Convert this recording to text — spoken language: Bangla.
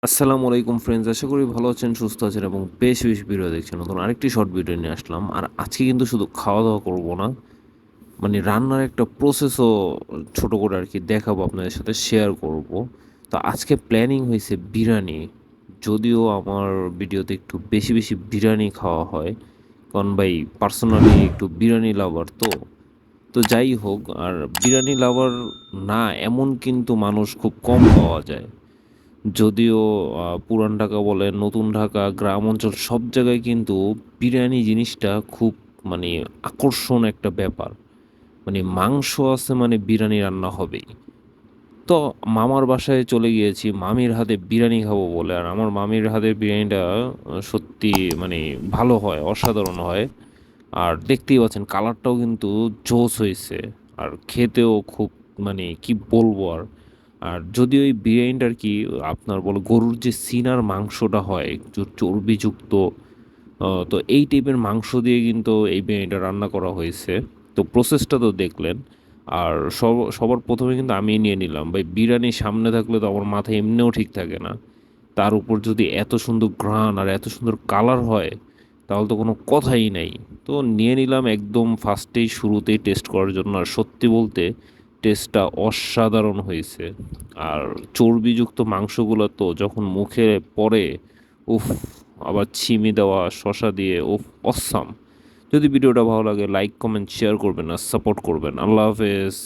আসসালামু আলাইকুম ফ্রেন্ডস, আশা করি ভালো আছেন, সুস্থ আছেন এবং বেশ বেশ ভিডিও দেখছেন। নতুন আরেকটি শর্ট ভিডিও নিয়ে আসলাম। আর আজকে কিন্তু শুধু খাওয়া দাওয়া করবো না, মানে রান্নার একটা প্রসেসও ছোট করে আর কি দেখাবো, আপনাদের সাথে শেয়ার করব। তো আজকে প্ল্যানিং হয়েছে বিরিয়ানি। যদিও আমার ভিডিওতে একটু বেশি বেশি বিরিয়ানি খাওয়া হয়, কারণ ভাই পার্সোনালি একটু বিরিয়ানি লাভার। তো তো যাই হোক, আর বিরিয়ানি লাভার না এমন কিন্তু মানুষ খুব কম পাওয়া যায়। যদিও পুরান ঢাকা বলেন, নতুন ঢাকা, গ্রাম অঞ্চল সব জায়গায় কিন্তু বিরিয়ানি জিনিসটা খুব মানে আকর্ষণ একটা ব্যাপার। মানে মাংস আছে মানে বিরিয়ানি রান্না হবেই। তো মামার বাসায় চলে গিয়েছি মামির হাতে বিরিয়ানি খাবো বলে। আর আমার মামির হাতের বিরিয়ানিটা সত্যি মানে ভালো হয়, অসাধারণ হয়। আর দেখতেই পাচ্ছেন কালারটাও কিন্তু জোস হয়েছে। আর খেতেও খুব মানে কি বলবো আর। আর যদিও এই বিরিয়ানিটা আর কি আপনার বলো গরুর যে সিনার মাংসটা হয় একটু চর্বিযুক্ত, তো এই টাইপের মাংস দিয়ে কিন্তু এই বিরিয়ানিটা রান্না করা হয়েছে। তো প্রসেসটা তো দেখলেন। আর সবার প্রথমে কিন্তু আমি নিয়ে নিলাম ভাই, বিরিয়ানি সামনে থাকলে তো আমার মাথায় এমনিও ঠিক থাকে না, তার উপর যদি এত সুন্দর ঘ্রাণ আর এত সুন্দর কালার হয় তাহলে তো কোনো কথাই নাই। তো নিয়ে নিলাম একদম ফার্স্টেই, শুরুতেই টেস্ট করার জন্য। আর সত্যি বলতে টেস্টটা অসাধারণ হয়েছে। আর চর্বিযুক্ত মাংসগুলো তো যখন মুখে পড়ে, উফ! আবার ছিমি দেওয়া শসা দিয়ে, উফ, অসাম। যদি ভিডিওটা ভালো লাগে লাইক কমেন্ট শেয়ার করবেন আর সাপোর্ট করবেন। আল্লাহ হাফেজ।